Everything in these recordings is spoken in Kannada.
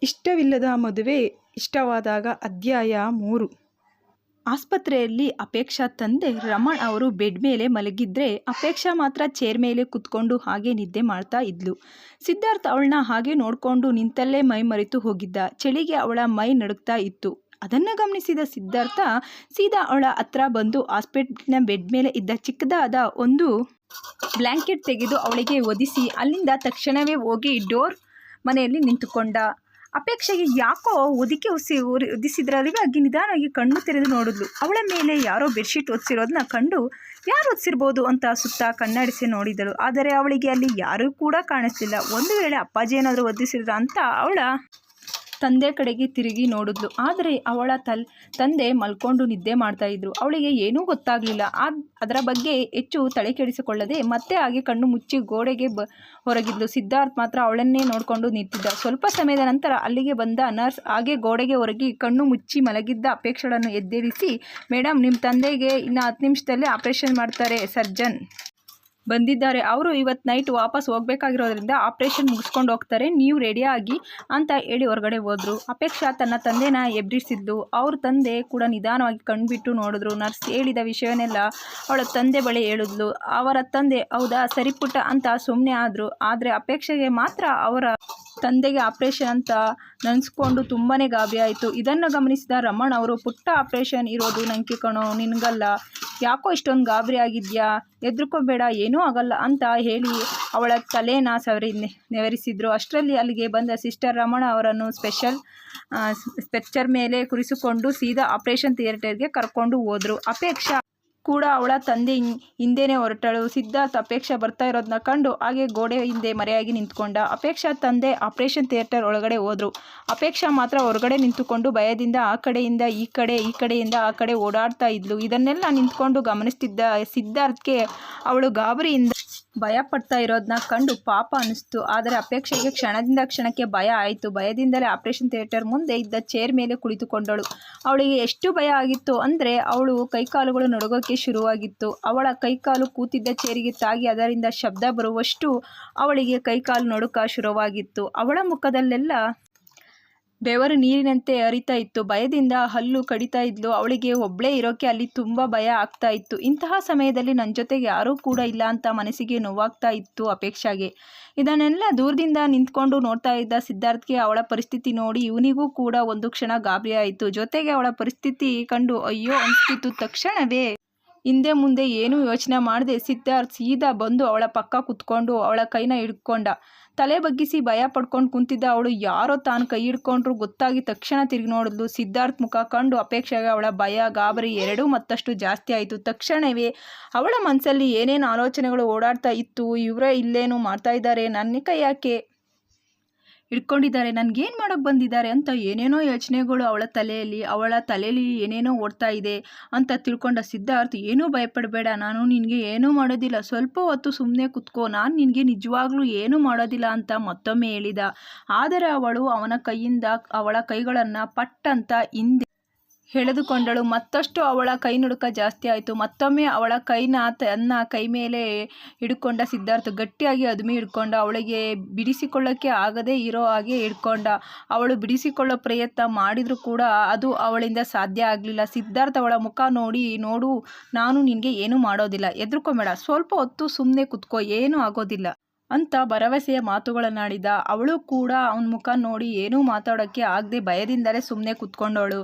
ಇಷ್ಟವಿಲ್ಲದ ಮದುವೆ ಇಷ್ಟವಾದಾಗ ಅಧ್ಯಾಯ 3. ಆಸ್ಪತ್ರೆಯಲ್ಲಿ ಅಪೇಕ್ಷಾ ತಂದೆ ರಮಣ್ ಅವರು ಬೆಡ್ ಮೇಲೆ ಮಲಗಿದ್ರೆ ಅಪೇಕ್ಷಾ ಮಾತ್ರ ಚೇರ್ ಮೇಲೆ ಕುತ್ಕೊಂಡು ಹಾಗೆ ನಿದ್ದೆ ಮಾಡ್ತಾ ಇದ್ಲು. ಸಿದ್ಧಾರ್ಥ್ ಅವಳನ್ನ ಹಾಗೆ ನೋಡ್ಕೊಂಡು ನಿಂತಲ್ಲೇ ಮೈ ಮರೆತು ಹೋಗಿದ್ದ. ಚಳಿಗೆ ಅವಳ ಮೈ ನಡುಗ್ತಾ ಇತ್ತು. ಅದನ್ನು ಗಮನಿಸಿದ ಸಿದ್ಧಾರ್ಥ ಸೀದಾ ಅವಳ ಹತ್ರ ಬಂದು ಹಾಸ್ಪಿಟಲ್ನ ಬೆಡ್ ಮೇಲೆ ಇದ್ದ ಚಿಕ್ಕದಾದ ಒಂದು ಬ್ಲ್ಯಾಂಕೆಟ್ ತೆಗೆದು ಅವಳಿಗೆ ಒದಿಸಿ ಅಲ್ಲಿಂದ ತಕ್ಷಣವೇ ಹೋಗಿ ಡೋರ್ ಮನೆಯಲ್ಲಿ ನಿಂತುಕೊಂಡ. ಅಪೇಕ್ಷೆಗೆ ಯಾಕೋ ಒದಿಕೆ ಒದಿಸಿದ್ರಲ್ಲಿಗಾಗಿ ನಿಧಾನವಾಗಿ ಕಣ್ಣು ತೆರೆದು ನೋಡಿದ್ಲು. ಅವಳ ಮೇಲೆ ಯಾರೋ ಬೆಡ್ಶೀಟ್ ಒದಿಸಿರೋದನ್ನ ಕಂಡು ಯಾರು ಒದಿಸಿರ್ಬೋದು ಅಂತ ಸುತ್ತ ಕಣ್ಣಾಡಿಸಿ ನೋಡಿದಳು. ಆದರೆ ಅವಳಿಗೆ ಅಲ್ಲಿ ಯಾರೂ ಕೂಡ ಕಾಣಿಸ್ಲಿಲ್ಲ. ಒಂದು ವೇಳೆ ಅಪ್ಪಾಜಿ ಏನಾದರೂ ಒದಿಸಿದ್ರ ಅಂತ ಅವಳ ತಂದೆ ಕಡೆಗೆ ತಿರುಗಿ ನೋಡಿದ್ಲು. ಆದರೆ ಅವಳ ತಂದೆ ಮಲ್ಕೊಂಡು ನಿದ್ದೆ ಮಾಡ್ತಾ ಇದ್ರು. ಅವಳಿಗೆ ಏನೂ ಗೊತ್ತಾಗಲಿಲ್ಲ. ಅದರ ಬಗ್ಗೆ ಹೆಚ್ಚು ತಲೆ ಕೆಡಿಸಿಕೊಳ್ಳದೆ ಮತ್ತೆ ಹಾಗೆ ಕಣ್ಣು ಮುಚ್ಚಿ ಗೋಡೆಗೆ ಹೊರಗಿದ್ಲು. ಸಿದ್ಧಾರ್ಥ್ ಮಾತ್ರ ಅವಳನ್ನೇ ನೋಡಿಕೊಂಡು ನಿಂತಿದ್ದ. ಸ್ವಲ್ಪ ಸಮಯದ ನಂತರ ಅಲ್ಲಿಗೆ ಬಂದ ನರ್ಸ್ ಹಾಗೆ ಗೋಡೆಗೆ ಹೊರಗಿ ಕಣ್ಣು ಮುಚ್ಚಿ ಮಲಗಿದ್ದ ಅಪೇಕ್ಷಳನ್ನು ಎದ್ದೇರಿಸಿ, ಮೇಡಮ್, ನಿಮ್ಮ ತಂದೆಗೆ ಇನ್ನು 10 ನಿಮಿಷದಲ್ಲೇ ಆಪರೇಷನ್ ಮಾಡ್ತಾರೆ, ಸರ್ಜನ್ ಬಂದಿದ್ದಾರೆ. ಅವರು ಇವತ್ತು ನೈಟ್ ವಾಪಸ್ ಹೋಗಬೇಕಾಗಿರೋದ್ರಿಂದ ಆಪ್ರೇಷನ್ ಮುಗಿಸ್ಕೊಂಡು ಹೋಗ್ತಾರೆ, ನೀವು ರೆಡಿಯಾಗಿ ಅಂತ ಹೇಳಿ ಹೊರಗಡೆ ಹೋದರು. ಅಪೇಕ್ಷಾ ತನ್ನ ತಂದೆನ ಎಬ್ಬಿಸಿದ್ಲು. ಅವ್ರ ತಂದೆ ಕೂಡ ನಿಧಾನವಾಗಿ ಕಣ್ಬಿಟ್ಟು ನೋಡಿದ್ರು. ನರ್ಸ್ ಹೇಳಿದ ವಿಷಯವನ್ನೆಲ್ಲ ಅವಳ ತಂದೆ ಬಳಿ ಹೇಳಿದ್ಲು. ಅವರ ತಂದೆ ಹೌದಾ ಸರಿ ಪುಟ್ಟ ಅಂತ ಸುಮ್ಮನೆ ಆದರು. ಆದರೆ ಅಪೇಕ್ಷೆಗೆ ಮಾತ್ರ ಅವರ ತಂದೆಗೆ ಆಪ್ರೇಷನ್ ಅಂತ ನೆನೆಸ್ಕೊಂಡು ತುಂಬಾ ಗಾಬರಿ ಆಯಿತು. ಇದನ್ನು ಗಮನಿಸಿದ ರಮಣ್ ಅವರು, ಪುಟ್ಟ ಆಪ್ರೇಷನ್ ಇರೋದು ನಂಗೆ ಕಣೋ, ನಿನಗಲ್ಲ, ಯಾಕೋ ಇಷ್ಟೊಂದು ಗಾಬರಿ ಆಗಿದೆಯಾ, ಹೆದರ್ಕೋಬೇಡ, ಏನೂ ಆಗಲ್ಲ ಅಂತ ಹೇಳಿ ಅವಳ ತಲೆನ ನೆವರಿಸಿದ್ರು. ಅಷ್ಟರಲ್ಲಿ ಅಲ್ಲಿಗೆ ಬಂದ ಸಿಸ್ಟರ್ ರಮಣ ಅವರನ್ನು ಸ್ಟ್ರೆಚರ್ ಮೇಲೆ ಕೂರಿಸಿಕೊಂಡು ಸೀದಾ ಆಪರೇಷನ್ ಥಿಯೇಟರ್ಗೆ ಕರ್ಕೊಂಡು ಹೋದರು. ಅಪೇಕ್ಷಾ ಕೂಡ ಅವಳ ತಂದೆ ಹಿಂದೆನೇ ಹೊರಟಳು. ಸಿದ್ಧಾರ್ಥ್ ಅಪೇಕ್ಷಾ ಬರ್ತಾ ಇರೋದನ್ನ ಕಂಡು ಹಾಗೆ ಗೋಡೆ ಹಿಂದೆ ಮರೆಯಾಗಿ ನಿಂತ್ಕೊಂಡ. ಅಪೇಕ್ಷಾ ತಂದೆ ಆಪರೇಷನ್ ಥಿಯೇಟರ್ ಒಳಗಡೆ ಹೋದರು. ಅಪೇಕ್ಷಾ ಮಾತ್ರ ಹೊರಗಡೆ ನಿಂತುಕೊಂಡು ಭಯದಿಂದ ಆ ಕಡೆಯಿಂದ ಈ ಕಡೆ, ಈ ಕಡೆಯಿಂದ ಆ ಕಡೆ ಓಡಾಡ್ತಾ ಇದ್ಲು. ಇದನ್ನೆಲ್ಲ ನಿಂತ್ಕೊಂಡು ಗಮನಿಸ್ತಿದ್ದ ಸಿದ್ಧಾರ್ಥ್ಗೆ ಅವಳು ಗಾಬರಿಯಿಂದ ಭಯ ಪಡ್ತಾ ಇರೋದನ್ನ ಕಂಡು ಪಾಪ ಅನ್ನಿಸ್ತು. ಆದರೆ ಅಪೇಕ್ಷೆಗೆ ಕ್ಷಣದಿಂದ ಕ್ಷಣಕ್ಕೆ ಭಯ ಆಯಿತು. ಭಯದಿಂದಲೇ ಆಪರೇಷನ್ ಥಿಯೇಟರ್ ಮುಂದೆ ಇದ್ದ ಚೇರ್ ಮೇಲೆ ಕುಳಿತುಕೊಂಡಳು. ಅವಳಿಗೆ ಎಷ್ಟು ಭಯ ಆಗಿತ್ತು ಅಂದರೆ ಅವಳು ಕೈಕಾಲುಗಳು ನಡುಗೋಕ್ಕೆ ಶುರುವಾಗಿತ್ತು. ಅವಳ ಕೈಕಾಲು ಕೂತಿದ್ದ ಚೇರಿಗೆ ತಾಗಿ ಅದರಿಂದ ಶಬ್ದ ಬರುವಷ್ಟು ಅವಳಿಗೆ ಕೈಕಾಲು ನಡುಕ ಶುರುವಾಗಿತ್ತು. ಅವಳ ಮುಖದಲ್ಲೆಲ್ಲ ಬೆವರು ನೀರಿನಂತೆ ಹರಿತಾ ಇತ್ತು. ಭಯದಿಂದ ಹಲ್ಲು ಕಡಿತಾ ಇದ್ಲು. ಅವಳಿಗೆ ಒಬ್ಬಳೇ ಇರೋಕ್ಕೆ ಅಲ್ಲಿ ತುಂಬ ಭಯ ಆಗ್ತಾ ಇತ್ತು. ಇಂತಹ ಸಮಯದಲ್ಲಿ ನನ್ನ ಜೊತೆಗೆ ಯಾರೂ ಕೂಡ ಇಲ್ಲ ಅಂತ ಮನಸ್ಸಿಗೆ ನೋವಾಗ್ತಾ ಇತ್ತು ಅಪೇಕ್ಷಾಗೆ. ಇದನ್ನೆಲ್ಲ ದೂರದಿಂದ ನಿಂತ್ಕೊಂಡು ನೋಡ್ತಾ ಇದ್ದ ಸಿದ್ಧಾರ್ಥ್ಗೆ ಅವಳ ಪರಿಸ್ಥಿತಿ ನೋಡಿ ಇವನಿಗೂ ಕೂಡ ಒಂದು ಕ್ಷಣ ಗಾಬರಿ ಆಯಿತು. ಜೊತೆಗೆ ಅವಳ ಪರಿಸ್ಥಿತಿ ಕಂಡು ಅಯ್ಯೋ ಅನಿಸ್ತಿತ್ತು. ತಕ್ಷಣವೇ ಹಿಂದೆ ಮುಂದೆ ಏನೂ ಯೋಚನೆ ಮಾಡದೆ ಸಿದ್ಧಾರ್ಥ್ ಸೀದಾ ಬಂದು ಅವಳ ಪಕ್ಕ ಕುತ್ಕೊಂಡು ಅವಳ ಕೈನ ಹಿಡ್ಕೊಂಡ. ತಲೆ ಬಗ್ಗಿಸಿ ಭಯ ಪಡ್ಕೊಂಡು ಕುಂತಿದ್ದ ಅವಳು ಯಾರೋ ತಾನು ಕೈ ಹಿಡ್ಕೊಂಡ್ರು ಗೊತ್ತಾಗಿ ತಕ್ಷಣ ತಿರುಗಿ ನೋಡಿದ್ಲು. ಸಿದ್ಧಾರ್ಥ್ ಮುಖ ಕಂಡು ಅಪೇಕ್ಷೆಗೆ ಅವಳ ಭಯ ಗಾಬರಿ ಎರಡೂ ಮತ್ತಷ್ಟು ಜಾಸ್ತಿ ಆಯಿತು. ತಕ್ಷಣವೇ ಅವಳ ಮನಸ್ಸಲ್ಲಿ ಏನೇನು ಆಲೋಚನೆಗಳು ಓಡಾಡ್ತಾ ಇತ್ತು. ಇವರೇ ಇಲ್ಲೇನು ಮಾಡ್ತಾ ಇದ್ದಾರೆ, ನನ್ನ ಕೈ ಯಾಕೆ ಹಿಡ್ಕೊಂಡಿದ್ದಾರೆ, ನನಗೇನು ಮಾಡೋಕ್ಕೆ ಬಂದಿದ್ದಾರೆ ಅಂತ ಏನೇನೋ ಯೋಚನೆಗಳು ಅವಳ ತಲೆಯಲ್ಲಿ ಏನೇನೋ ಓಡ್ತಾ ಇದೆ ಅಂತ ತಿಳ್ಕೊಂಡ ಸಿದ್ಧಾರ್ಥ್, ಏನೂ ಭಯಪಡಬೇಡ, ನಾನು ನಿನಗೆ ಏನೂ ಮಾಡೋದಿಲ್ಲ, ಸ್ವಲ್ಪ ಹೊತ್ತು ಸುಮ್ಮನೆ ಕುತ್ಕೋ, ನಾನು ನಿನಗೆ ನಿಜವಾಗ್ಲೂ ಏನೂ ಮಾಡೋದಿಲ್ಲ ಅಂತ ಮತ್ತೊಮ್ಮೆ ಹೇಳಿದ. ಆದರೆ ಅವಳು ಅವನ ಕೈಯಿಂದ ಅವಳ ಕೈಗಳನ್ನು ಪಟ್ಟಂತ ಹಿಂದೆ ಎಳೆದುಕೊಂಡಳು. ಮತ್ತಷ್ಟು ಅವಳ ಕೈ ನುಡುಕ ಜಾಸ್ತಿ ಆಯಿತು. ಮತ್ತೊಮ್ಮೆ ಅವಳ ಕೈನ ತನ್ನ ಕೈ ಮೇಲೆ ಹಿಡ್ಕೊಂಡ ಸಿದ್ಧಾರ್ಥ್ ಗಟ್ಟಿಯಾಗಿ ಅದುಮಿ ಹಿಡ್ಕೊಂಡ. ಅವಳಿಗೆ ಬಿಡಿಸಿಕೊಳ್ಳೋಕ್ಕೆ ಆಗದೇ ಇರೋ ಹಾಗೆ ಹಿಡ್ಕೊಂಡ. ಅವಳು ಬಿಡಿಸಿಕೊಳ್ಳೋ ಪ್ರಯತ್ನ ಮಾಡಿದರೂ ಕೂಡ ಅದು ಅವಳಿಂದ ಸಾಧ್ಯ ಆಗಲಿಲ್ಲ. ಸಿದ್ಧಾರ್ಥ್ ಅವಳ ಮುಖ ನೋಡು, ನಾನು ನಿನಗೆ ಏನೂ ಮಾಡೋದಿಲ್ಲ, ಹೆದರ್ಕೋಬೇಡ, ಸ್ವಲ್ಪ ಹೊತ್ತು ಸುಮ್ಮನೆ ಕುತ್ಕೋ, ಏನೂ ಆಗೋದಿಲ್ಲ ಅಂತ ಭರವಸೆಯ ಮಾತುಗಳನ್ನಾಡಿದ. ಅವಳು ಕೂಡ ಅವನ ಮುಖ ನೋಡಿ ಏನೂ ಮಾತಾಡೋಕ್ಕೆ ಆಗದೆ ಭಯದಿಂದಲೇ ಸುಮ್ಮನೆ ಕುತ್ಕೊಂಡವಳು.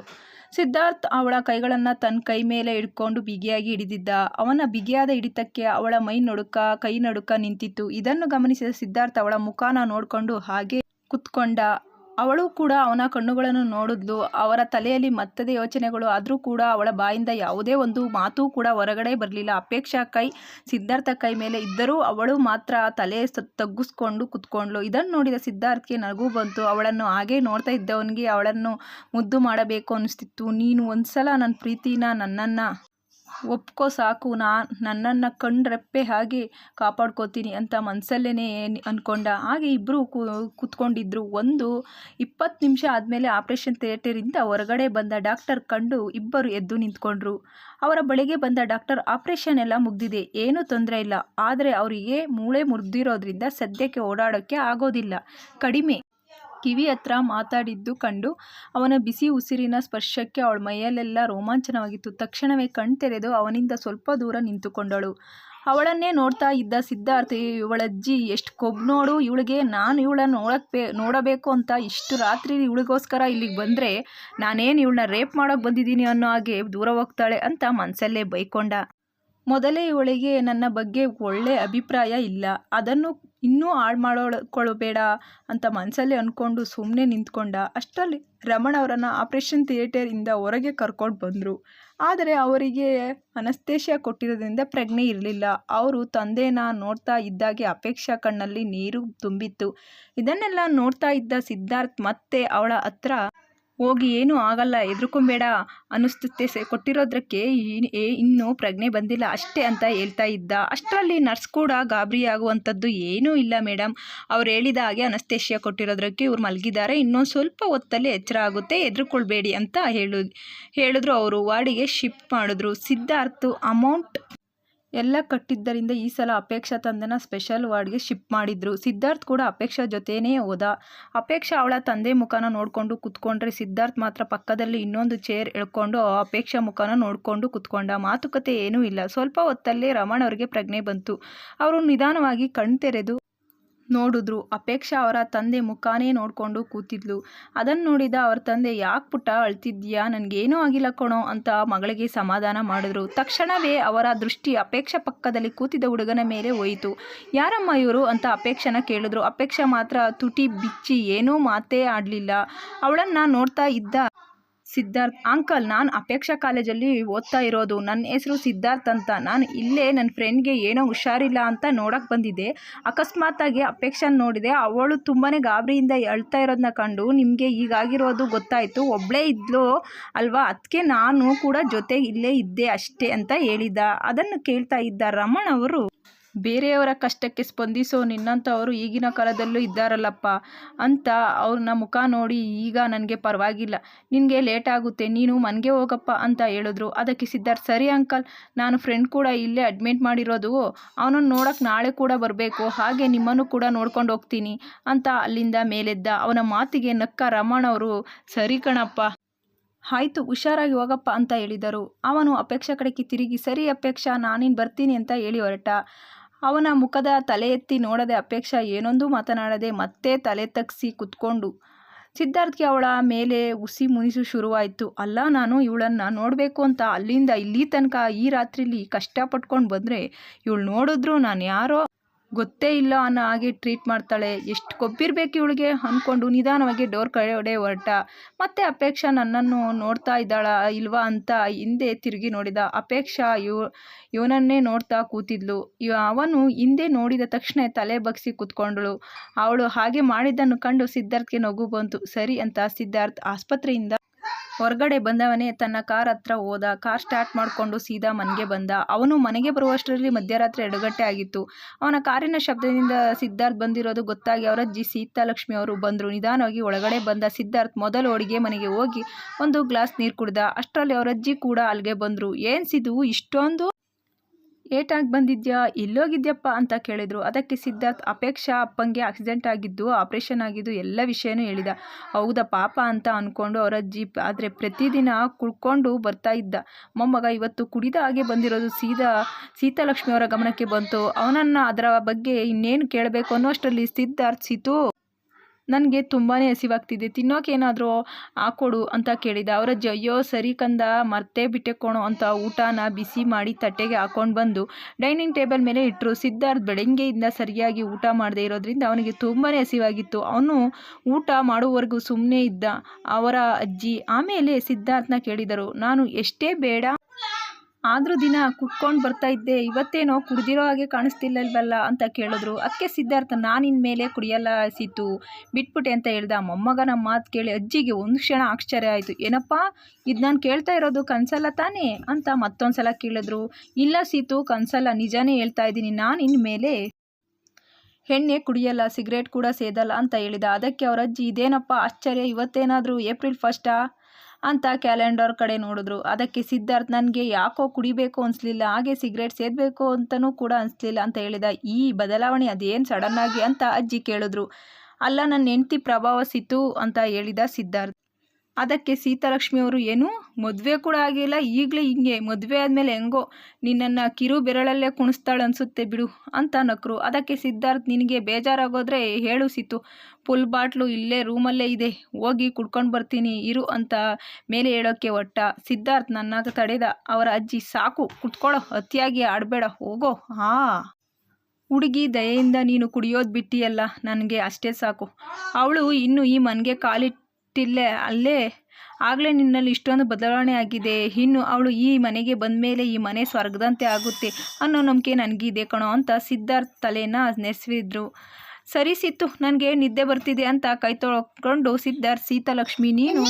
ಸಿದ್ಧಾರ್ಥ್ ಅವಳ ಕೈಗಳನ್ನು ತನ್ನ ಕೈ ಮೇಲೆ ಹಿಡ್ಕೊಂಡು ಬಿಗಿಯಾಗಿ ಹಿಡಿದಿದ್ದ. ಅವನ ಬಿಗಿಯಾದ ಹಿಡಿತಕ್ಕೆ ಅವಳ ಕೈ ನಡುಕ ನಿಂತಿತ್ತು. ಇದನ್ನು ಗಮನಿಸಿದ ಸಿದ್ಧಾರ್ಥ್ ಅವಳ ಮುಖನ ನೋಡಿಕೊಂಡು ಹಾಗೆ ಕುತ್ಕೊಂಡ. ಅವಳು ಕೂಡ ಅವನ ಕಣ್ಣುಗಳನ್ನು ನೋಡಿದ್ಲು. ಅವರ ತಲೆಯಲ್ಲಿ ಮತ್ತದೇ ಯೋಚನೆಗಳು. ಆದರೂ ಕೂಡ ಅವಳ ಬಾಯಿಂದ ಯಾವುದೇ ಒಂದು ಮಾತು ಕೂಡ ಹೊರಗಡೆ ಬರಲಿಲ್ಲ. ಅಪೇಕ್ಷಾ ಕೈ ಸಿದ್ಧಾರ್ಥ ಕೈ ಮೇಲೆ ಇದ್ದರೂ ಅವಳು ಮಾತ್ರ ತಲೆ ತಗ್ಗಿಸ್ಕೊಂಡು ಕುತ್ಕೊಂಡ್ಳು. ಇದನ್ನು ನೋಡಿದ ಸಿದ್ಧಾರ್ಥ್ಗೆ ನಗು ಬಂತು. ಅವಳನ್ನು ಹಾಗೆ ನೋಡ್ತಾ ಇದ್ದವನಿಗೆ ಅವಳನ್ನು ಮುದ್ದು ಮಾಡಬೇಕು ಅನ್ನಿಸ್ತಿತ್ತು. ನೀನು ಒಂದ್ಸಲ ನನ್ನ ಪ್ರೀತಿನ ನನ್ನನ್ನು ಒಪ್ಕೋ ಸಾಕು, ನನ್ನನ್ನು ಕಣ್ರೆಪ್ಪೆ ಹಾಗೆ ಕಾಪಾಡ್ಕೋತೀನಿ ಅಂತ ಮನಸ್ಸಲ್ಲೇ ಅಂದ್ಕೊಂಡ. ಹಾಗೆ ಇಬ್ಬರು ಕೂತ್ಕೊಂಡಿದ್ರು. 20 ನಿಮಿಷ ಆದಮೇಲೆ ಆಪರೇಷನ್ ಥಿಯೇಟರಿಂದ ಹೊರಗಡೆ ಬಂದ ಡಾಕ್ಟರ್ ಕಂಡು ಇಬ್ಬರು ಎದ್ದು ನಿಂತ್ಕೊಂಡ್ರು. ಅವರ ಬಳಿಗೆ ಬಂದ ಡಾಕ್ಟರ್, ಆಪರೇಷನ್ ಎಲ್ಲ ಮುಗ್ದಿದೆ, ಏನೂ ತೊಂದರೆ ಇಲ್ಲ, ಆದರೆ ಅವರಿಗೆ ಮೂಳೆ ಮುರಿದಿರೋದ್ರಿಂದ ಸದ್ಯಕ್ಕೆ ಓಡಾಡೋಕ್ಕೆ ಆಗೋದಿಲ್ಲ, ಕಡಿಮೆ ಕಿವಿ ಹತ್ರ ಮಾತಾಡಿದ್ದು ಕಂಡು ಅವನ ಬಿಸಿ ಉಸಿರಿನ ಸ್ಪರ್ಶಕ್ಕೆ ಅವಳ ಮೈಯಲ್ಲೆಲ್ಲ ರೋಮಾಂಚನವಾಗಿತ್ತು. ತಕ್ಷಣವೇ ಕಣ್ತೆರೆದು ಅವನಿಂದ ಸ್ವಲ್ಪ ದೂರ ನಿಂತುಕೊಂಡಳು. ಅವಳನ್ನೇ ನೋಡ್ತಾ ಇದ್ದ ಸಿದ್ಧಾರ್ಥ, ಇವಳಜ್ಜಿ ಎಷ್ಟು ಕೊಬ್ಬು ನೋಡು ಇವಳಿಗೆ, ನಾನು ಇವಳನ್ನ ನೋಡಬೇಕು ಅಂತ ಇಷ್ಟು ರಾತ್ರಿ ಇವಳಿಗೋಸ್ಕರ ಇಲ್ಲಿಗೆ ಬಂದರೆ ನಾನೇನು ಇವಳನ್ನ ರೇಪ್ ಮಾಡೋಕೆ ಬಂದಿದ್ದೀನಿ ಅನ್ನೋ ಹಾಗೆ ದೂರ ಹೋಗ್ತಾಳೆ ಅಂತ ಮನಸ್ಸಲ್ಲೇ ಬೈಕೊಂಡ. ಮೊದಲೇ ಇವಳಿಗೆ ನನ್ನ ಬಗ್ಗೆ ಒಳ್ಳೆ ಅಭಿಪ್ರಾಯ ಇಲ್ಲ, ಅದನ್ನು ಇನ್ನೂ ಹಾಳು ಮಾಡ್ಕೊಳ್ಬೇಡ ಅಂತ ಮನಸ್ಸಲ್ಲೇ ಅಂದ್ಕೊಂಡು ಸುಮ್ಮನೆ ನಿಂತ್ಕೊಂಡ. ಅಷ್ಟರಲ್ಲಿ ರಮಣ ಅವರನ್ನು ಆಪರೇಷನ್ ಥಿಯೇಟರಿಂದ ಹೊರಗೆ ಕರ್ಕೊಂಡು ಬಂದರು. ಆದರೆ ಅವರಿಗೆ ಅನಸ್ತೇಷಿಯಾ ಕೊಟ್ಟಿರೋದ್ರಿಂದ ಪ್ರಜ್ಞೆ ಇರಲಿಲ್ಲ. ಅವರು ತಂದೆನ ನೋಡ್ತಾ ಇದ್ದಾಗೆ ಅಪೇಕ್ಷಾ ಕಣ್ಣಲ್ಲಿ ನೀರು ತುಂಬಿತ್ತು. ಇದನ್ನೆಲ್ಲ ನೋಡ್ತಾ ಇದ್ದ ಸಿದ್ಧಾರ್ಥ್ ಮತ್ತೆ ಅವಳ ಹತ್ರ ಹೋಗಿ ಏನೂ ಆಗಲ್ಲ, ಹೆದರ್ಕೊಂಬೇಡ, ಅನ್ನಿಸ್ತುತ್ತೆ, ಕೊಟ್ಟಿರೋದಕ್ಕೆ ಇನ್ನೂ ಪ್ರಜ್ಞೆ ಬಂದಿಲ್ಲ ಅಷ್ಟೇ ಅಂತ ಹೇಳ್ತಾ ಇದ್ದ. ಅಷ್ಟರಲ್ಲಿ ನರ್ಸ್ ಕೂಡ ಗಾಬರಿಯಾಗುವಂಥದ್ದು ಏನೂ ಇಲ್ಲ ಮೇಡಮ್, ಅವ್ರು ಹೇಳಿದ ಹಾಗೆ ಅನಸ್ತೇಷಿಯಾ ಕೊಟ್ಟಿರೋದಕ್ಕೆ ಇವ್ರು ಮಲಗಿದ್ದಾರೆ, ಇನ್ನೊಂದು ಸ್ವಲ್ಪ ಹೊತ್ತಲ್ಲಿ ಎಚ್ಚರ ಆಗುತ್ತೆ, ಹೆದರ್ಕೊಳ್ಬೇಡಿ ಅಂತ ಹೇಳಿದ್ರು. ಅವರು ವಾರ್ಡಿಗೆ ಶಿಫ್ಟ್ ಮಾಡಿದ್ರು. ಸಿದ್ಧಾರ್ಥ್ ಅಮೌಂಟ್ ಎಲ್ಲ ಕಟ್ಟಿದ್ದರಿಂದ ಈ ಸಲ ಅಪೇಕ್ಷಾ ತಂದೆನ ಸ್ಪೆಷಲ್ ವಾರ್ಡ್ಗೆ ಶಿಫ್ಟ್ ಮಾಡಿದ್ರು. ಸಿದ್ಧಾರ್ಥ್ ಕೂಡ ಅಪೇಕ್ಷಾ ಜೊತೆನೇ ಹೋದ. ಅಪೇಕ್ಷಾ ಅವಳ ತಂದೆ ಮುಖನ ನೋಡಿಕೊಂಡು ಕೂತ್ಕೊಂಡ್ರೆ ಸಿದ್ಧಾರ್ಥ್ ಮಾತ್ರ ಪಕ್ಕದಲ್ಲಿ ಇನ್ನೊಂದು ಚೇರ್ ಎಳ್ಕೊಂಡು ಅಪೇಕ್ಷಾ ಮುಖನ ನೋಡಿಕೊಂಡು ಕೂತ್ಕೊಂಡ. ಮಾತುಕತೆ ಏನೂ ಇಲ್ಲ. ಸ್ವಲ್ಪ ಹೊತ್ತಲ್ಲೇ ರಮಣ್ ಅವ್ರಿಗೆ ಪ್ರಜ್ಞೆ ಬಂತು. ಅವರು ನಿಧಾನವಾಗಿ ಕಣ್ತೆರೆದು ನೋಡಿದ್ರು. ಅಪೇಕ್ಷಾ ಅವರ ತಂದೆ ಮುಖಾನೇ ನೋಡಿಕೊಂಡು ಕೂತಿದ್ಲು. ಅದನ್ನು ನೋಡಿದ ಅವರ ತಂದೆ, ಯಾಕೆ ಪುಟ್ಟ ಅಳ್ತಿದ್ಯಾ, ನನಗೇನೂ ಆಗಿಲ್ಲ ಕಣೋ ಅಂತ ಮಗಳಿಗೆ ಸಮಾಧಾನ ಮಾಡಿದ್ರು. ತಕ್ಷಣವೇ ಅವರ ದೃಷ್ಟಿ ಅಪೇಕ್ಷಾ ಪಕ್ಕದಲ್ಲಿ ಕೂತಿದ್ದ ಹುಡುಗನ ಮೇಲೆ ಹೋಯಿತು. ಯಾರಮ್ಮ ಇವರು ಅಂತ ಅಪೇಕ್ಷಾನ ಕೇಳಿದ್ರು. ಅಪೇಕ್ಷಾ ಮಾತ್ರ ತುಟಿ ಬಿಚ್ಚಿ ಏನೂ ಮಾತೇ ಆಡಲಿಲ್ಲ. ಅವಳನ್ನು ನೋಡ್ತಾ ಇದ್ದ ಸಿದ್ಧಾರ್ಥ್, ಅಂಕಲ್, ನಾನು ಅಪೇಕ್ಷಾ ಕಾಲೇಜಲ್ಲಿ ಓದ್ತಾ ಇರೋದು, ನನ್ನ ಹೆಸರು ಸಿದ್ಧಾರ್ಥ್ ಅಂತ, ನಾನು ಇಲ್ಲೇ ನನ್ನ ಫ್ರೆಂಡ್ಗೆ ಏನೋ ಹುಷಾರಿಲ್ಲ ಅಂತ ನೋಡೋಕ್ಕೆ ಬಂದಿದ್ದೆ. ಅಕಸ್ಮಾತಾಗಿ ಅಪೇಕ್ಷಾನ ನೋಡಿದೆ, ಅವಳು ತುಂಬಾ ಗಾಬರಿಯಿಂದ ಅಳ್ತಾ ಇರೋದನ್ನ ಕಂಡು ನಿಮಗೆ ಹೀಗಾಗಿರೋದು ಗೊತ್ತಾಯಿತು, ಒಬ್ಬಳೇ ಇದ್ಲು ಅಲ್ವಾ, ಅದಕ್ಕೆ ನಾನು ಕೂಡ ಜೊತೆ ಇಲ್ಲೇ ಇದ್ದೆ ಅಷ್ಟೇ ಅಂತ ಹೇಳಿದ. ಅದನ್ನು ಕೇಳ್ತಾ ಇದ್ದ ರಮಣ್ ಅವರು, ಬೇರೆಯವರ ಕಷ್ಟಕ್ಕೆ ಸ್ಪಂದಿಸೋ ನಿನ್ನಂಥವರು ಈಗಿನ ಕಾಲದಲ್ಲೂ ಇದ್ದಾರಲ್ಲಪ್ಪ ಅಂತ ಅವ್ರನ್ನ ಮುಖ ನೋಡಿ, ಈಗ ನನಗೆ ಪರವಾಗಿಲ್ಲ, ನಿನಗೆ ಲೇಟ್ ಆಗುತ್ತೆ, ನೀನು ಮನೆಗೆ ಹೋಗಪ್ಪ ಅಂತ ಹೇಳಿದ್ರು. ಅದಕ್ಕೆ ಸಿದ್ಧಾರ್ಥ್, ಸರಿ ಅಂಕಲ್, ನಾನು ಫ್ರೆಂಡ್ ಕೂಡ ಇಲ್ಲೇ ಅಡ್ಮಿಟ್ ಮಾಡಿರೋದು, ಅವನನ್ನು ನೋಡೋಕೆ ನಾಳೆ ಕೂಡ ಬರಬೇಕು, ಹಾಗೆ ನಿಮ್ಮನ್ನು ಕೂಡ ನೋಡ್ಕೊಂಡು ಹೋಗ್ತೀನಿ ಅಂತ ಅಲ್ಲಿಂದ ಮೇಲೆದ್ದ. ಅವನ ಮಾತಿಗೆ ನಕ್ಕ ರಮಣ್ ಅವರು, ಸರಿ ಕಣಪ್ಪ, ಆಯಿತು, ಹುಷಾರಾಗಿ ಹೋಗಪ್ಪ ಅಂತ ಹೇಳಿದರು. ಅವನು ಅಪೇಕ್ಷಾ ಕಡೆಗೆ ತಿರುಗಿ, ಸರಿ ಅಪೇಕ್ಷಾ, ನಾನಿನ್ನು ಬರ್ತೀನಿ ಅಂತ ಹೇಳಿ ಹೊರಟ. ಅವನ ಮುಖದ ತಲೆ ಎತ್ತಿ ನೋಡದೆ ಅಪೇಕ್ಷಾ ಏನೊಂದು ಮಾತನಾಡದೆ ಮತ್ತೆ ತಲೆ ತಗ್ಸಿ ಕುತ್ಕೊಂಡು. ಸಿದ್ಧಾರ್ಥ್ಗೆ ಅವಳ ಮೇಲೆ ಹುಸಿ ಮುನಿಸು ಶುರುವಾಯಿತು. ಅಲ್ಲ, ನಾನು ಇವಳನ್ನು ನೋಡಬೇಕು ಅಂತ ಅಲ್ಲಿಂದ ಇಲ್ಲಿ ತನಕ ಈ ರಾತ್ರಿಲಿ ಕಷ್ಟಪಟ್ಕೊಂಡು ಬಂದರೆ ಇವಳು ನೋಡಿದ್ರು ನಾನು ಯಾರೋ ಗೊತ್ತೇ ಇಲ್ಲ ಅನ್ನೋ ಹಾಗೆ ಟ್ರೀಟ್ ಮಾಡ್ತಾಳೆ, ಎಷ್ಟು ಕೊಬ್ಬಿರ್ಬೇಕು ಇವಳಿಗೆ ಅಂದ್ಕೊಂಡು ನಿಧಾನವಾಗಿ ಡೋರ್ ಕಡೆ ಹೊರಟ. ಮತ್ತೆ ಅಪೇಕ್ಷಾ ನನ್ನನ್ನು ನೋಡ್ತಾ ಇದ್ದಾಳ ಇಲ್ವಾ ಅಂತ ಹಿಂದೆ ತಿರುಗಿ ನೋಡಿದ. ಅಪೇಕ್ಷಾ ಇವನನ್ನೇ ನೋಡ್ತಾ ಕೂತಿದ್ಲು. ಅವನು ಹಿಂದೆ ನೋಡಿದ ತಕ್ಷಣ ತಲೆ ಬಗ್ಸಿ ಕೂತ್ಕೊಂಡಳು. ಅವಳು ಹಾಗೆ ಮಾಡಿದ್ದನ್ನು ಕಂಡು ಸಿದ್ಧಾರ್ಥ್ಗೆ ನಗು ಬಂತು. ಸರಿ ಅಂತ ಸಿದ್ಧಾರ್ಥ್ ಆಸ್ಪತ್ರೆಯಿಂದ ಹೊರಗಡೆ ಬಂದವನೇ ತನ್ನ ಕಾರ್ ಹತ್ರ ಹೋದ. ಕಾರ್ ಸ್ಟಾರ್ಟ್ ಮಾಡಿಕೊಂಡು ಸೀದಾ ಮನೆಗೆ ಬಂದ. ಅವನು ಮನೆಗೆ ಬರುವಷ್ಟರಲ್ಲಿ ಮಧ್ಯರಾತ್ರಿ 2 ಗಂಟೆ ಆಗಿತ್ತು. ಅವನ ಕಾರಿನ ಶಬ್ದದಿಂದ ಸಿದ್ಧಾರ್ಥ್ ಬಂದಿರೋದು ಗೊತ್ತಾಗಿ ಅವರಜ್ಜಿ ಸೀತಾಲಕ್ಷ್ಮಿ ಅವರು ಬಂದರು. ನಿಧಾನವಾಗಿ ಒಳಗಡೆ ಬಂದ ಸಿದ್ಧಾರ್ಥ್ ಮೊದಲು ಅಡುಗೆ ಮನೆಗೆ ಹೋಗಿ 1 ಗ್ಲಾಸ್ ನೀರು ಕುಡ್ದ. ಅಷ್ಟರಲ್ಲಿ ಅವರಜ್ಜಿ ಕೂಡ ಅಲ್ಲಿಗೆ ಬಂದರು. ಏನು ಸಿದ್ದು, ಇಷ್ಟೊಂದು ಏಟಾಗಿ ಬಂದಿದ್ಯಾ, ಎಲ್ಲೋಗಿದ್ಯಪ್ಪ ಅಂತ ಕೇಳಿದರು. ಅದಕ್ಕೆ ಸಿದ್ಧಾರ್ಥ್ ಅಪೇಕ್ಷಾ ಅಪ್ಪಂಗೆ ಆಕ್ಸಿಡೆಂಟ್ ಆಗಿದ್ದು, ಆಪ್ರೇಷನ್ ಆಗಿದ್ದು ಎಲ್ಲ ವಿಷಯನೂ ಹೇಳಿದ. ಹೌದಾ ಪಾಪ ಅಂತ ಅಂದ್ಕೊಂಡು ಅವರಜ್ಜಿ, ಆದರೆ ಪ್ರತಿದಿನ ಕುಡ್ಕೊಂಡು ಬರ್ತಾ ಇದ್ದ ಮೊಮ್ಮಗ ಇವತ್ತು ಕುಡಿದ ಹಾಗೆ ಬಂದಿರೋದು ಸೀತಾಲಕ್ಷ್ಮಿಯವರ ಗಮನಕ್ಕೆ ಬಂತು. ಅವನನ್ನು ಅದರ ಬಗ್ಗೆ ಇನ್ನೇನು ಕೇಳಬೇಕು ಅನ್ನೋಷ್ಟರಲ್ಲಿ ಸಿದ್ಧಾರ್ಥ್, ಸೀತು, ನನಗೆ ತುಂಬಾ ಹಸಿವಾಗ್ತಿದೆ, ತಿನ್ನೋಕೇನಾದರೂ ಹಾಕೊಡು ಅಂತ ಕೇಳಿದ. ಅವರಜ್ಜಿ, ಅಯ್ಯೋ ಸರಿ ಕಂದ, ಮರ್ತೇ ಬಿಟ್ಟೆ ಕೋಣು ಅಂತ ಊಟನ ಬಿಸಿ ಮಾಡಿ ತಟ್ಟೆಗೆ ಹಾಕೊಂಡು ಬಂದು ಡೈನಿಂಗ್ ಟೇಬಲ್ ಮೇಲೆ ಇಟ್ಟರು. ಸಿದ್ಧಾರ್ಥ್ ಬೆಳಗ್ಗೆಯಿಂದ ಸರಿಯಾಗಿ ಊಟ ಮಾಡದೇ ಇರೋದ್ರಿಂದ ಅವನಿಗೆ ತುಂಬಾ ಹಸಿವಾಗಿತ್ತು. ಅವನು ಊಟ ಮಾಡುವವರೆಗೂ ಸುಮ್ಮನೆ ಇದ್ದ ಅವರ ಅಜ್ಜಿ. ಆಮೇಲೆ ಸಿದ್ಧಾರ್ಥ್ನ ಕೇಳಿದರು, ನಾನು ಎಷ್ಟೇ ಬೇಡ ಆದರೂ ದಿನ ಕುಡ್ಕೊಂಡು ಬರ್ತಾ ಇದ್ದೆ, ಇವತ್ತೇನೋ ಕುಡ್ದಿರೋ ಹಾಗೆ ಕಾಣಿಸ್ತಿಲ್ಲಲ್ವಲ್ಲ ಅಂತ ಕೇಳಿದ್ರು. ಅದಕ್ಕೆ ಸಿದ್ಧಾರ್ಥ, ನಾನು ಇನ್ಮೇಲೆ ಕುಡಿಯಲ್ಲ ಸೀತು, ಬಿಟ್ಬಿಟ್ಟೆ ಅಂತ ಹೇಳ್ದ. ಮೊಮ್ಮಗನ ಮಾತು ಕೇಳಿ ಅಜ್ಜಿಗೆ ಒಂದು ಕ್ಷಣ ಆಶ್ಚರ್ಯ ಆಯಿತು. ಏನಪ್ಪ, ಇದು ನಾನು ಕೇಳ್ತಾ ಇರೋದು ಕನಸಲ್ಲ ತಾನೇ ಅಂತ ಮತ್ತೊಂದು ಸಲ ಕೇಳಿದ್ರು. ಇಲ್ಲ ಸೀತು, ಕನಸಲ್ಲ, ನಿಜಾನೇ ಹೇಳ್ತಾ ಇದ್ದೀನಿ, ನಾನು ಇನ್ಮೇಲೆ ಎಣ್ಣೆ ಕುಡಿಯಲ್ಲ, ಸಿಗರೇಟ್ ಕೂಡ ಸೇದಲ್ಲ ಅಂತ ಹೇಳಿದ. ಅದಕ್ಕೆ ಅವರ ಅಜ್ಜಿ, ಇದೇನಪ್ಪ ಆಶ್ಚರ್ಯ, ಇವತ್ತೇನಾದರೂ ಏಪ್ರಿಲ್ 1 ಅಂತ ಕ್ಯಾಲೆಂಡರ್ ಕಡೆ ನೋಡಿದ್ರು. ಅದಕ್ಕೆ ಸಿದ್ಧಾರ್ಥ್, ನನಗೆ ಯಾಕೋ ಕುಡಿಬೇಕು ಅನಿಸ್ಲಿಲ್ಲ, ಹಾಗೆ ಸಿಗರೇಟ್ ಸೇದಬೇಕು ಅಂತಲೂ ಕೂಡ ಅನಿಸ್ಲಿಲ್ಲ ಅಂತ ಹೇಳಿದ. ಈ ಬದಲಾವಣೆ ಅದೇನು ಸಡನ್ನಾಗಿ ಅಂತ ಅಜ್ಜಿ ಕೇಳಿದ್ರು. ಅಲ್ಲ ನನ್ನ ಹೆಂಡ್ತಿ ಪ್ರಭಾವಿಸಿತು ಅಂತ ಹೇಳಿದ ಸಿದ್ಧಾರ್ಥ್. ಅದಕ್ಕೆ ಸೀತಾಲಕ್ಷ್ಮಿಯವರು, ಏನು ಮದುವೆ ಕೂಡ ಆಗಿಲ್ಲ, ಈಗಲೇ ಹಿಂಗೆ ಮದುವೆ ಆದಮೇಲೆ ಹೆಂಗೋ ನಿನ್ನನ್ನು ಕಿರು ಬೆರಳಲ್ಲೇ ಕುಣಿಸ್ತಾಳೆ ಅನಿಸುತ್ತೆ ಬಿಡು ಅಂತ ನಕ್ಕರು. ಅದಕ್ಕೆ ಸಿದ್ಧಾರ್ಥ್, ನಿನಗೆ ಬೇಜಾರಾಗೋದ್ರೆ ಹೇಳು ಸೀತು, ಫುಲ್ ಬಾಟ್ಲು ಇಲ್ಲೇ ರೂಮಲ್ಲೇ ಇದೆ, ಹೋಗಿ ಕುಡ್ಕೊಂಡು ಬರ್ತೀನಿ ಇರು ಅಂತ ಮೇಲೆ ಹೇಳೋಕ್ಕೆ ಹೊಟ್ಟ. ಸಿದ್ಧಾರ್ಥ್ ನನ್ನ ತಡೆದ. ಅವರ ಅಜ್ಜಿ, ಸಾಕು ಕುತ್ಕೊಳ್ಳೋ, ಅತಿಯಾಗಿ ಆಡಬೇಡ, ಹೋಗೋ. ಹುಡುಗಿ ದಯೆಯಿಂದ ನೀನು ಕುಡಿಯೋದು ಬಿಟ್ಟಿಯಲ್ಲ, ನನಗೆ ಅಷ್ಟೇ ಸಾಕು. ಅವಳು ಇನ್ನು ಈ ಮನೆಗೆ ಕಾಲಿಟ್ಟಿಲ್ಲ ಅಲ್ಲೇ, ಆಗಲೇ ನಿನ್ನಲ್ಲಿ ಇಷ್ಟೊಂದು ಬದಲಾವಣೆ ಆಗಿದೆ. ಇನ್ನು ಅವಳು ಈ ಮನೆಗೆ ಬಂದ ಮೇಲೆ ಈ ಮನೆ ಸ್ವರ್ಗದಂತೆ ಆಗುತ್ತೆ ಅನ್ನೋ ನಂಬಿಕೆ ನನಗಿದೆ ಕಣೋ ಅಂತ ಸಿದ್ಧಾರ್ಥ್ ತಲೆನ ನೆನೆಸಿದ್ರು. ಸರಿ ಸಿತ್ತು, ನನಗೆ ನಿದ್ದೆ ಬರ್ತಿದೆ ಅಂತ ಕೈ ತೊಳ್ಕೊಂಡು ಸಿದ್ಧಾರ್ಥ್, ಸೀತಾಲಕ್ಷ್ಮಿ ನೀನು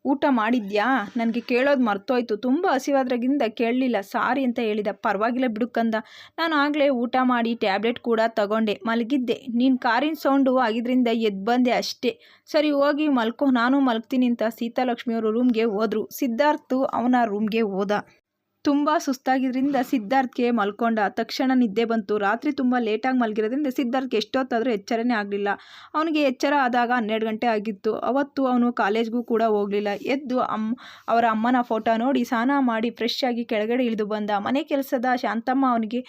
ಊಟ ಮಾಡಿದ್ಯಾ? ನನಗೆ ಕೇಳೋದು ಮರ್ತೋಯ್ತು, ತುಂಬ ಹಸಿವಾದ್ರಾಗಿಂದ ಕೇಳಲಿಲ್ಲ, ಸಾರಿ ಅಂತ ಹೇಳಿದ. ಪರವಾಗಿಲ್ಲ ಬಿಡುಕಂದ, ನಾನು ಆಗಲೇ ಊಟ ಮಾಡಿ ಟ್ಯಾಬ್ಲೆಟ್ ಕೂಡ ತಗೊಂಡೆ, ಮಲಗಿದ್ದೆ. ನೀನು ಕಾರಿನ ಸೌಂಡು ಆಗಿದ್ರಿಂದ ಎದ್ದು ಬಂದೆ ಅಷ್ಟೇ. ಸರಿ ಹೋಗಿ ಮಲ್ಕೋ, ನಾನು ಮಲ್ಗ್ತೀನಿ ಅಂತ ಸೀತಾಲಕ್ಷ್ಮಿಯವರು ರೂಮ್ಗೆ ಹೋದರು. ಸಿದ್ಧಾರ್ಥ್ ಅವನ ರೂಮ್ಗೆ ಹೋದ. ತುಂಬ ಸುಸ್ತಾಗಿದ್ದರಿಂದ ಸಿದ್ಧಾರ್ಥ್ಗೆ ಮಲ್ಕೊಂಡ. ತಕ್ಷಣ ನಿದ್ದೆ ಬಂತು. ರಾತ್ರಿ ತುಂಬ ಲೇಟಾಗಿ ಮಲಗಿರೋದ್ರಿಂದ ಸಿದ್ಧಾರ್ಥ್ಗೆ ಎಷ್ಟೊತ್ತಾದರೂ ಎಚ್ಚರನೇ ಆಗಲಿಲ್ಲ. ಅವನಿಗೆ ಎಚ್ಚರ ಆದಾಗ 12 ಗಂಟೆ ಆಗಿತ್ತು. ಅವತ್ತು ಅವನು ಕಾಲೇಜ್ಗೂ ಕೂಡ ಹೋಗಲಿಲ್ಲ. ಎದ್ದು ಅವರ ಅಮ್ಮನ ಫೋಟೋ ನೋಡಿ ಸ್ನಾನ ಮಾಡಿ ಫ್ರೆಶ್ ಆಗಿ ಕೆಳಗಡೆ ಇಳಿದು ಬಂದ. ಮನೆ ಕೆಲಸದ ಶಾಂತಮ್ಮ ಅವನಿಗೆ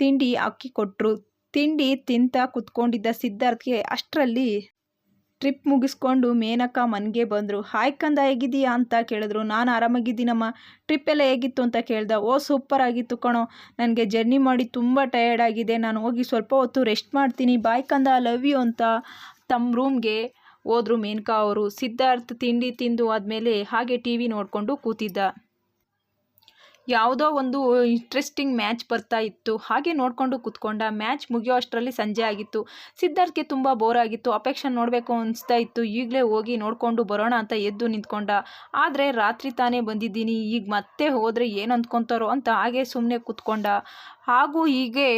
ತಿಂಡಿ ಹಾಕಿ ಕೊಟ್ಟರು. ತಿಂಡಿ ತಿಂತ ಕೂತ್ಕೊಂಡಿದ್ದ ಸಿದ್ಧಾರ್ಥ್ಗೆ ಅಷ್ಟರಲ್ಲಿ ಟ್ರಿಪ್ ಮುಗಿಸ್ಕೊಂಡು ಮೇನಕ ಮನೆಗೆ ಬಂದರು. ಹಾಯ್ ಕಂದ, ಹೇಗಿದ್ದೀಯಾ ಅಂತ ಕೇಳಿದ್ರು. ನಾನು ಆರಾಮಾಗಿದ್ದೀನಮ್ಮ, ಟ್ರಿಪ್ ಎಲ್ಲ ಹೇಗಿತ್ತು ಅಂತ ಕೇಳ್ದ. ಓ ಸೂಪರ್ ಆಗಿತ್ತು ಕಣೋ, ನನಗೆ ಜರ್ನಿ ಮಾಡಿ ತುಂಬ ಟಯರ್ಡ್ ಆಗಿದೆ, ನಾನು ಹೋಗಿ ಸ್ವಲ್ಪ ಹೊತ್ತು ರೆಸ್ಟ್ ಮಾಡ್ತೀನಿ, ಬಾಯ್ ಕಂದ, ಲವ್ ಯು ಅಂತ ತಮ್ಮ ರೂಮ್ಗೆ ಹೋದರು ಮೇನಕಾ ಅವರು. ಸಿದ್ಧಾರ್ಥ್ ತಿಂಡಿ ತಿಂದು ಆದಮೇಲೆ ಹಾಗೆ ಟಿ ವಿ ನೋಡಿಕೊಂಡು ಕೂತಿದ್ದ. ಯಾವುದೋ ಒಂದು ಇಂಟ್ರೆಸ್ಟಿಂಗ್ ಮ್ಯಾಚ್ ಬರ್ತಾ ಇತ್ತು, ಹಾಗೆ ನೋಡಿಕೊಂಡು ಕೂತ್ಕೊಂಡ. ಮ್ಯಾಚ್ ಮುಗಿಯೋ ಅಷ್ಟರಲ್ಲಿ ಸಂಜೆ ಆಗಿತ್ತು. ಸಿದ್ಧಾರ್ಥ್ಗೆ ತುಂಬ ಬೋರ್ ಆಗಿತ್ತು. ಅಪೇಕ್ಷೆ ನೋಡಬೇಕು ಅನಿಸ್ತಾ ಇತ್ತು. ಈಗಲೇ ಹೋಗಿ ನೋಡಿಕೊಂಡು ಬರೋಣ ಅಂತ ಎದ್ದು ನಿಂತ್ಕೊಂಡ. ಆದರೆ ರಾತ್ರಿ ತಾನೇ ಬಂದಿದ್ದೀನಿ, ಈಗ ಮತ್ತೆ ಹೋದರೆ ಏನು ಅಂದ್ಕೊತಾರೋ ಅಂತ ಹಾಗೆ ಸುಮ್ಮನೆ ಕೂತ್ಕೊಂಡ. ಹಾಗೂ ಹೀಗೆ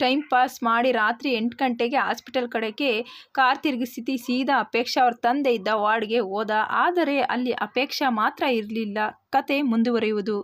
ಟೈಮ್ ಪಾಸ್ ಮಾಡಿ ರಾತ್ರಿ 8 ಗಂಟೆಗೆ ಹಾಸ್ಪಿಟಲ್ ಕಡೆಗೆ ಕಾರ್ ತಿರುಗಿಸಿ ಸೀದಾ ಅಪೇಕ್ಷಾ ಅವ್ರ ತಂದೆ ಇದ್ದ ವಾರ್ಡ್ಗೆ ಹೋದ. ಆದರೆ ಅಲ್ಲಿ ಅಪೇಕ್ಷಾ ಮಾತ್ರ ಇರಲಿಲ್ಲ. ಕತೆ ಮುಂದುವರಿಯುವುದು.